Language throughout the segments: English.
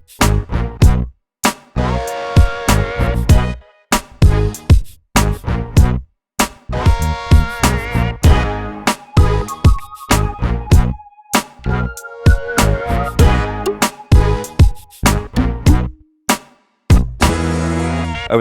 Over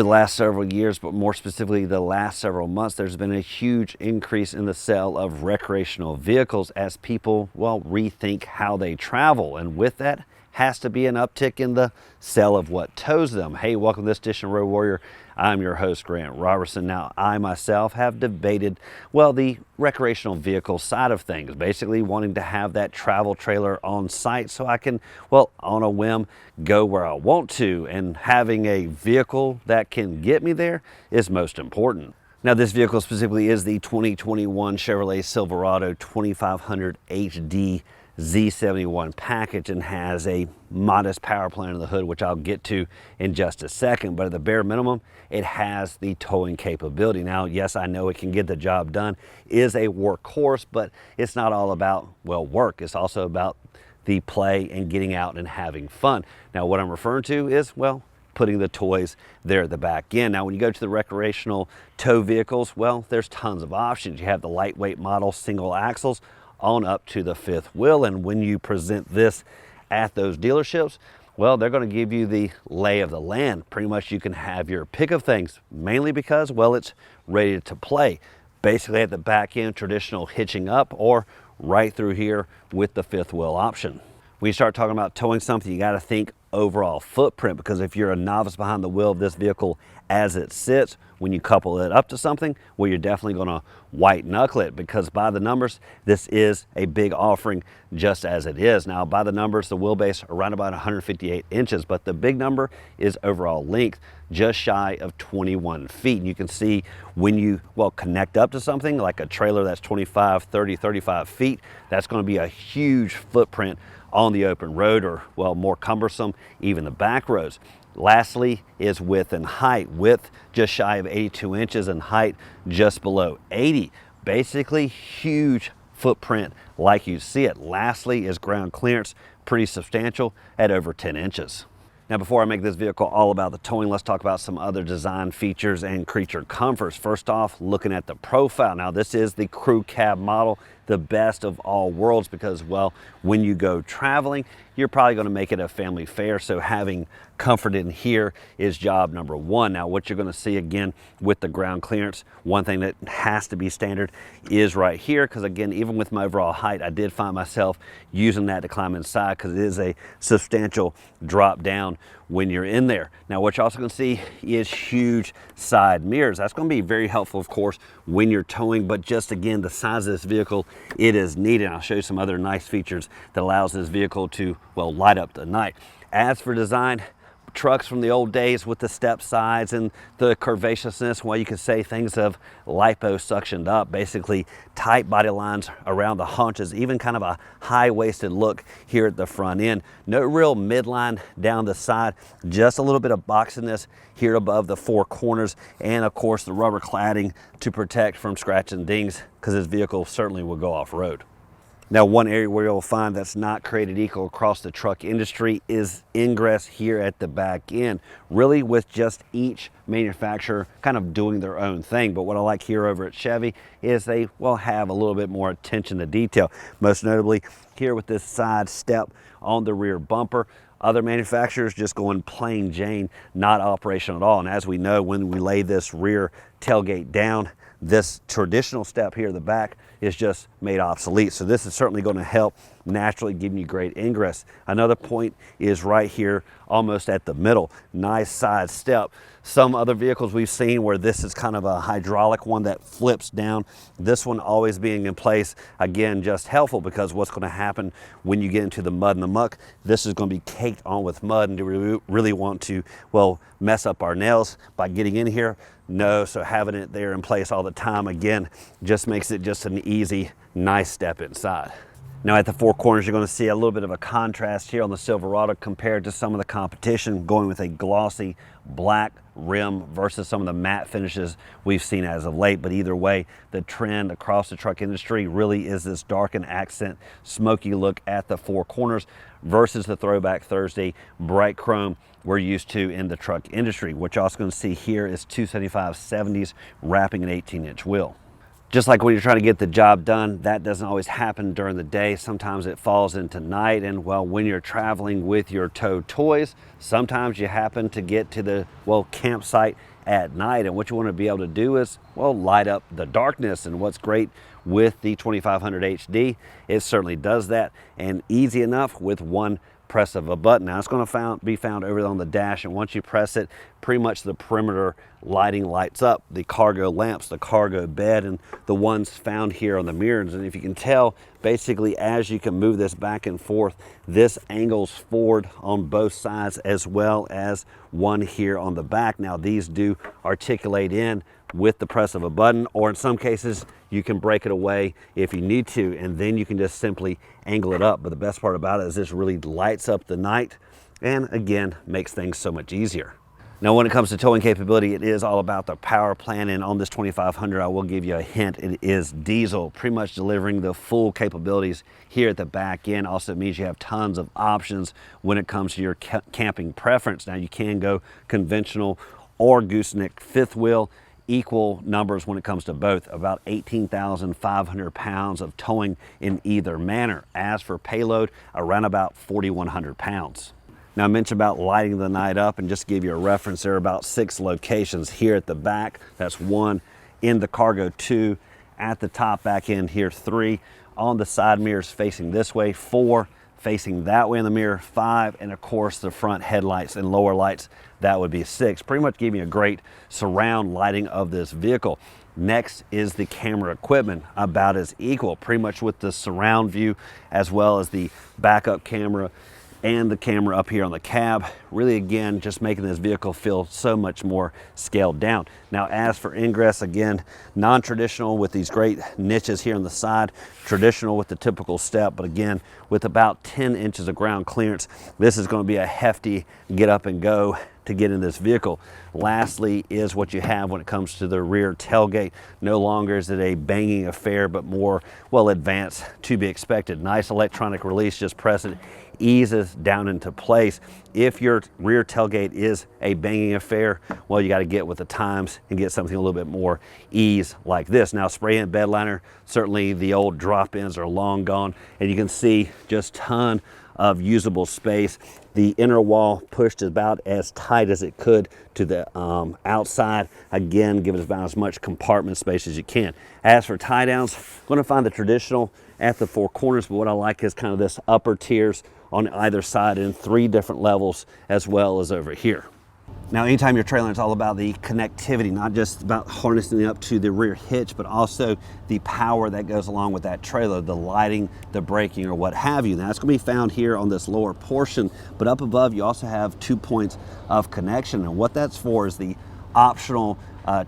the last several years, but more specifically the last several months, there's been a huge increase in the sale of recreational vehicles as people, well, rethink how they travel. And with that has to be an uptick in the sale of what tows them. Hey, welcome to this edition of Road Warrior. I'm your host, Grant Roberson. Now, I myself have debated, well, the recreational vehicle side of things, basically wanting to have that travel trailer on site so I can, well, on a whim, go where I want to. And having a vehicle that can get me there is most important. Now, this vehicle specifically is the 2021 Chevrolet Silverado 2500 HD Z71 package and has a modest power plant in the hood, which I'll get to in just a second. But at the bare minimum, it has the towing capability. Now, yes, I know it can get the job done, is a workhorse, but it's not all about, well, work. It's also about the play and getting out and having fun. Now, what I'm referring to is, well, putting the toys there at the back end. Now, when you go to the recreational tow vehicles, well, there's tons of options. You have the lightweight model single axles on up to the fifth wheel. And when you present this at those dealerships, well, they're going to give you the lay of the land. Pretty much you can have your pick of things, mainly because, well, it's ready to play. Basically at the back end, traditional hitching up, or right through here with the fifth wheel option. When you start talking about towing something, you got to think overall footprint, because if you're a novice behind the wheel of this vehicle as it sits, when you couple it up to something, well, you're definitely going to white knuckle it, because by the numbers, this is a big offering just as it is. Now, by the numbers, the wheelbase around about 158 inches, but the big number is overall length, just shy of 21 feet. And you can see when you, well, connect up to something like a trailer that's 25, 30, 35 feet, that's going to be a huge footprint on the open road, or, well, more cumbersome, even the back roads. Lastly is width and height. Width just shy of 82 inches and height just below 80. Basically huge footprint like you see it. Lastly is ground clearance, pretty substantial at over 10 inches. Now, before I make this vehicle all about the towing, let's talk about some other design features and creature comforts. First off, looking at the profile. Now, this is the crew cab model, the best of all worlds, because, well, when you go traveling, you're probably going to make it a family fare, so having comfort in here is job number one. Now, what you're going to see again with the ground clearance, one thing that has to be standard is right here, because again, even with my overall height, I did find myself using that to climb inside, because it is a substantial drop down when you're in there. Now, what you're also going to see is huge side mirrors. That's going to be very helpful, of course, when you're towing, but just again, the size of this vehicle, it is needed. I'll show you some other nice features that allows this vehicle to, well, light up the night. As for design, trucks from the old days with the step sides and the curvaceousness, well, you could say things of lipo-suctioned up, basically tight body lines around the haunches, even kind of a high-waisted look here at the front end. No real midline down the side, just a little bit of boxiness here above the four corners, and of course the rubber cladding to protect from scratch and dings, because this vehicle certainly will go off-road. Now, one area where you'll find that's not created equal across the truck industry is ingress here at the back end, really with just each manufacturer kind of doing their own thing. But what I like here over at Chevy is they, well, have a little bit more attention to detail, most notably here with this side step on the rear bumper. Other manufacturers just going plain Jane, not operational at all. And as we know, when we lay this rear tailgate down, this traditional step here at the back is just made obsolete. So this is certainly going to help naturally giving you great ingress. Another point is right here, almost at the middle, nice side step. Some other vehicles we've seen where this is kind of a hydraulic one that flips down. This one always being in place, again, just helpful, because what's going to happen when you get into the mud and the muck, this is going to be caked on with mud, and do we really want to, well, mess up our nails by getting in here? No, so having it there in place all the time, again, just makes it just an easy, nice step inside. Now at the four corners, you're going to see a little bit of a contrast here on the Silverado compared to some of the competition, going with a glossy black rim versus some of the matte finishes we've seen as of late. But either way, the trend across the truck industry really is this darken accent, smoky look at the four corners versus the throwback Thursday bright chrome we're used to in the truck industry. What you're also going to see here is 275/70s wrapping an 18-inch wheel. Just like when you're trying to get the job done, that doesn't always happen during the day. Sometimes it falls into night. And well, when you're traveling with your tow toys, sometimes you happen to get to the, well, campsite at night. And what you want to be able to do is, well, light up the darkness. And what's great with the 2500 HD, it certainly does that, and easy enough with one press of a button. Now it's going to be found over on the dash, and once you press it, pretty much the perimeter lighting lights up, the cargo lamps, the cargo bed, and the ones found here on the mirrors. And if you can tell, basically as you can move this back and forth, this angles forward on both sides as well as one here on the back. Now these do articulate in with the press of a button, or in some cases you can break it away if you need to, and then you can just simply angle it up. But the best part about it is this really lights up the night and again makes things so much easier. Now when it comes to towing capability, it is all about the power plant, and on this 2500 I will give you a hint, it is diesel, pretty much delivering the full capabilities here at the back end. Also means you have tons of options when it comes to your camping preference. Now you can go conventional or gooseneck fifth wheel, equal numbers when it comes to both, about 18,500 pounds of towing in either manner. As for payload, around about 4,100 pounds. Now I mentioned about lighting the night up, and just to give you a reference, there are about 6 locations here at the back. That's 1 in the cargo, 2 at the top back end here, 3 on the side mirrors facing this way, 4 facing that way in the mirror, 5, and of course the front headlights and lower lights, that would be 6. Pretty much giving you a great surround lighting of this vehicle. Next is the camera equipment, about as equal, pretty much with the surround view as well as the backup camera and the camera up here on the cab. Really, again, just making this vehicle feel so much more scaled down. Now, as for ingress, again, non-traditional with these great niches here on the side, traditional with the typical step, but again, with about 10 inches of ground clearance, this is going to be a hefty get up and go to get in this vehicle. Lastly is what you have when it comes to the rear tailgate. No longer is it a banging affair, but more, well, advanced to be expected. Nice electronic release, just press it, eases down into place. If your rear tailgate is a banging affair, well, you got to get with the times and get something a little bit more ease like this. Now, spray in bed liner, certainly the old drop-ins are long gone, and you can see just ton of usable space. The inner wall pushed about as tight as it could to the outside, again giving us about as much compartment space as you can. As for tie downs, I'm going to find the traditional at the 4 corners, but what I like is kind of this upper tiers on either side in 3 different levels, as well as over here. Now, anytime you're trailing, it's all about the connectivity, not just about harnessing it up to the rear hitch, but also the power that goes along with that trailer, the lighting, the braking, or what have you. Now, that's going to be found here on this lower portion, but up above, you also have 2 points of connection. And what that's for is the optional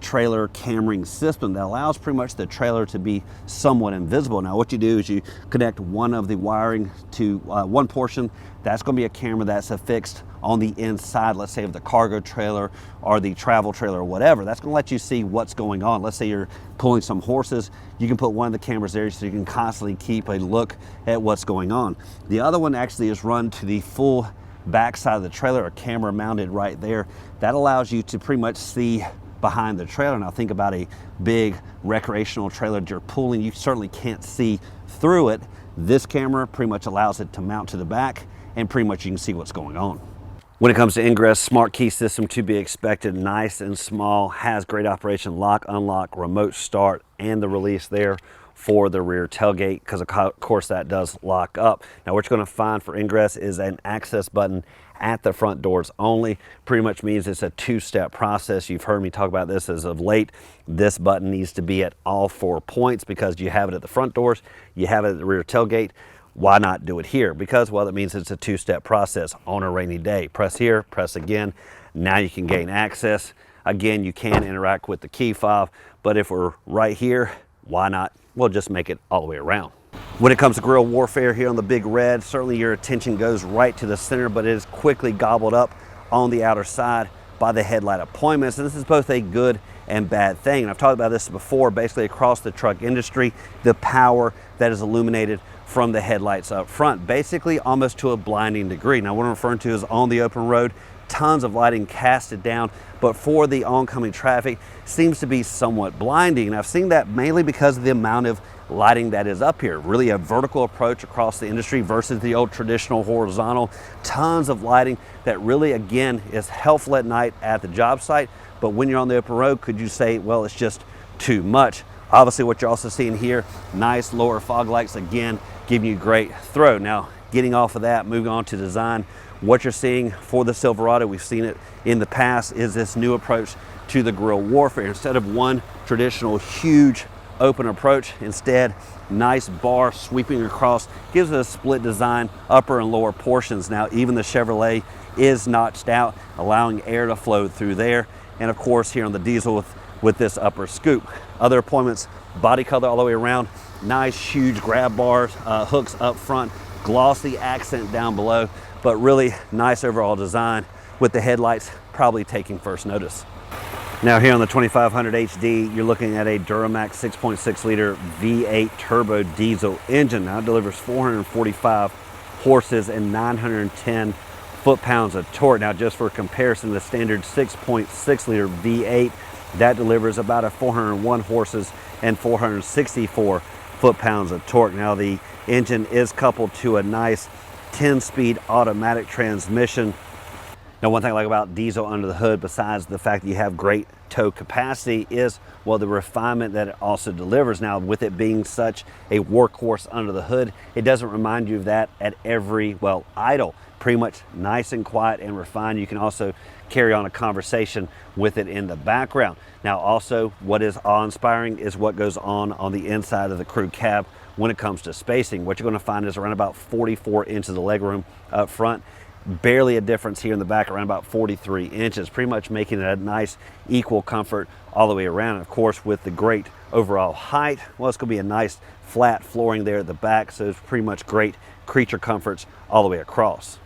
trailer Camrying system that allows pretty much the trailer to be somewhat invisible. Now what you do is you connect one of the wiring to one portion. That's going to be a camera that's affixed on the inside, let's say of the cargo trailer or the travel trailer or whatever. That's going to let you see what's going on. Let's say you're pulling some horses, you can put one of the cameras there so you can constantly keep a look at what's going on. The other one actually is run to the full back side of the trailer, a camera mounted right there. That allows you to pretty much see behind the trailer. Now think about a big recreational trailer that you're pulling, you certainly can't see through it. This camera pretty much allows it to mount to the back, and pretty much you can see what's going on. When it comes to ingress, smart key system to be expected, nice and small, has great operation, lock, unlock, remote start, and the release there for the rear tailgate, because of course that does lock up. Now what you're going to find for ingress is an access button at the front doors only. Pretty much means it's a 2-step process. You've heard me talk about this as of late. This button needs to be at all 4 points, because you have it at the front doors, you have it at the rear tailgate. Why not do it here? Because, well, that means it's a 2-step process. On a rainy day, press here, press again. Now you can gain access. Again, you can interact with the key fob, but if we're right here, why not? We'll just make it all the way around. When it comes to grille warfare here on the big red, certainly your attention goes right to the center, but it is quickly gobbled up on the outer side by the headlight appointments. And this is both a good and bad thing. And I've talked about this before, basically across the truck industry, the power that is illuminated from the headlights up front, basically almost to a blinding degree. Now what I'm referring to is on the open road, tons of lighting casted down, but for the oncoming traffic seems to be somewhat blinding. And I've seen that mainly because of the amount of lighting that is up here. Really a vertical approach across the industry versus the old traditional horizontal. Tons of lighting that really, again, is helpful at night at the job site, but when you're on the open road, could you say, well, it's just too much? Obviously what you're also seeing here, nice lower fog lights, again, giving you great throw. Now, getting off of that, moving on to design, what you're seeing for the Silverado, we've seen it in the past, is this new approach to the grille warfare. Instead of one traditional huge open approach, instead, nice bar sweeping across, gives it a split design, upper and lower portions. Now, even the Chevrolet is notched out, allowing air to flow through there. And of course, here on the diesel with this upper scoop. Other appointments, body color all the way around, nice huge grab bars, hooks up front, glossy accent down below, but really nice overall design with the headlights probably taking first notice. Now here on the 2500 HD, you're looking at a Duramax 6.6 liter V8 turbo diesel engine. Now it delivers 445 horses and 910 foot-pounds of torque. Now just for comparison, the standard 6.6 liter V8, that delivers about a 401 horses and 464 foot-pounds of torque. Now the engine is coupled to a nice 10-speed automatic transmission. Now one thing I like about diesel under the hood, besides the fact that you have great tow capacity, is, well, the refinement that it also delivers. Now with it being such a workhorse under the hood, it doesn't remind you of that at every, well, idle. Pretty much nice and quiet and refined. You can also carry on a conversation with it in the background. Now also what is awe-inspiring is what goes on the inside of the crew cab when it comes to spacing. What you're going to find is around about 44 inches of legroom up front. Barely a difference here in the back, around about 43 inches, pretty much making it a nice equal comfort all the way around. And of course, with the great overall height, well, it's going to be a nice flat flooring there at the back, so it's pretty much great creature comforts all the way across.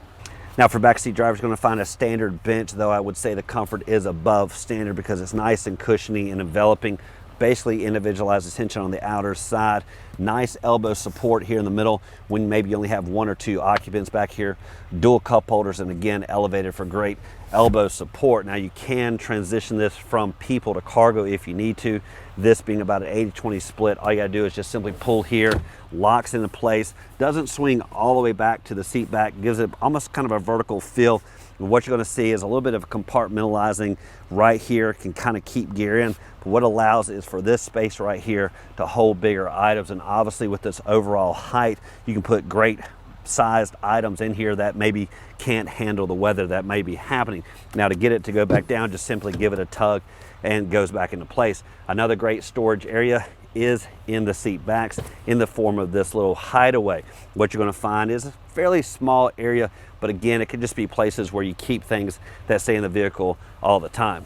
Now for backseat drivers, you're going to find a standard bench, though I would say the comfort is above standard because it's nice and cushiony and enveloping. Basically individualized attention on the outer side. Nice elbow support here in the middle when maybe you only have one or two occupants back here. Dual cup holders, and again, elevated for great elbow support. Now you can transition this from people to cargo if you need to. This being about an 80-20 split, all you gotta do is just simply pull here, locks into place, doesn't swing all the way back to the seat back, gives it almost kind of a vertical feel. And what you're going to see is a little bit of compartmentalizing right here, can kind of keep gear in. But what allows is for this space right here to hold bigger items. And obviously with this overall height, you can put great sized items in here that maybe can't handle the weather that may be happening. Now to get it to go back down, just simply give it a tug and goes back into place. Another great storage area is in the seat backs in the form of this little hideaway. What you're going to find is a fairly small area, but again, it could just be places where you keep things that stay in the vehicle all the time.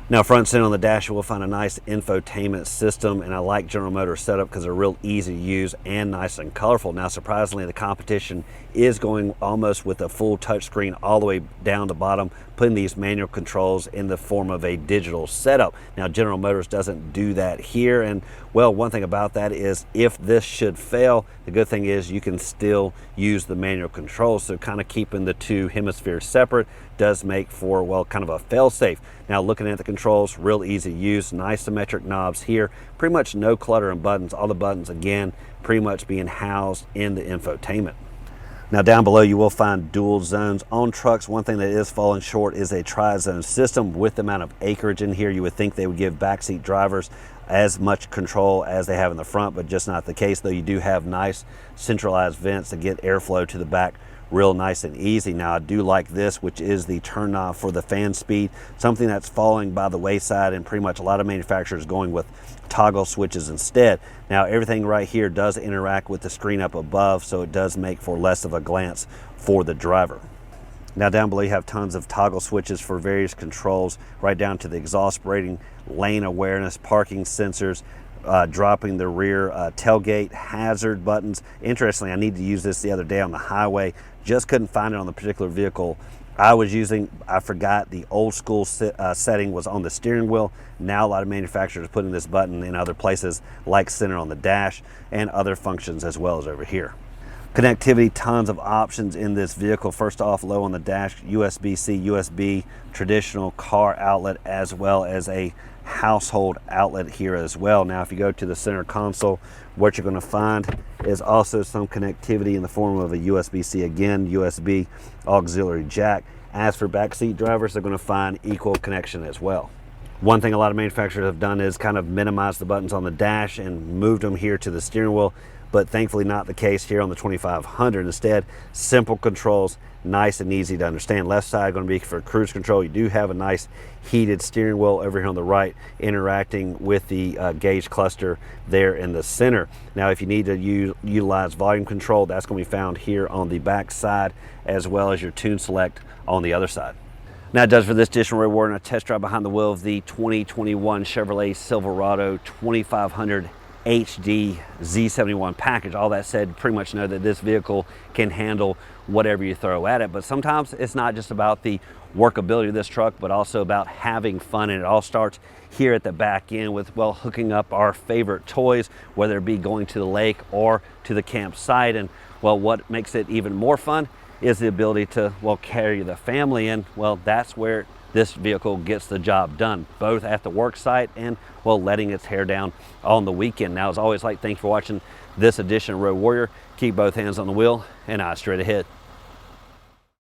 Now front center on the dash, you will find a nice infotainment system, and I like General Motors setup because they're real easy to use and nice and colorful. Now surprisingly, the competition is going almost with a full touchscreen all the way down the bottom, putting these manual controls in the form of a digital setup. Now General Motors doesn't do that here, and well, one thing about that is if this should fail, the good thing is you can still use the manual controls, so kind of keeping the two hemispheres separate does make for, well, kind of a fail-safe. Now looking at the controls, real easy to use, nice symmetric knobs here, pretty much no clutter in buttons, all the buttons again pretty much being housed in the infotainment. Now down below you will find dual zones on trucks. One thing that is falling short is a tri-zone system. With the amount of acreage in here, you would think they would give backseat drivers as much control as they have in the front, but just not the case, though you do have nice centralized vents to get airflow to the back real nice and easy. Now I do like this, which is the turn knob for the fan speed, something that's falling by the wayside, and pretty much a lot of manufacturers going with toggle switches instead. Now everything right here does interact with the screen up above, so it does make for less of a glance for the driver. Now down below you have tons of toggle switches for various controls, right down to the exhaust rating, lane awareness, parking sensors, dropping the rear tailgate hazard buttons. Interestingly, I needed to use this the other day on the highway. Just couldn't find it on the particular vehicle I was using. I forgot the old school setting was on the steering wheel. Now a lot of manufacturers are putting this button in other places like center on the dash and other functions as well as over here. Connectivity, tons of options in this vehicle. First off, low on the dash, USB-C, USB, traditional car outlet, as well as a household outlet here as well. Now, if you go to the center console, what you're going to find is also some connectivity in the form of a USB-C, again, USB auxiliary jack. As for backseat drivers, they're going to find equal connection as well. One thing a lot of manufacturers have done is kind of minimize the buttons on the dash and moved them here to the steering wheel, but thankfully not the case here on the 2500. Instead, simple controls, nice and easy to understand. Left side going to be for cruise control. You do have a nice heated steering wheel over here on the right, interacting with the gauge cluster there in the center. Now, if you need to utilize volume control, that's going to be found here on the back side, as well as your tune select on the other side. Now, it does for this edition. We're rewarding a test drive behind the wheel of the 2021 Chevrolet Silverado 2500 HD Z71 package. All that said, pretty much know that this vehicle can handle whatever you throw at it, but sometimes it's not just about the workability of this truck, but also about having fun. And it all starts here at the back end with, well, hooking up our favorite toys, whether it be going to the lake or to the campsite. And well, what makes it even more fun is the ability to, well, carry the family in. Well, that's where this vehicle gets the job done, both at the work site and, well, letting its hair down on the weekend. Now, as always, thanks for watching this edition of Road Warrior. Keep both hands on the wheel and eyes straight ahead.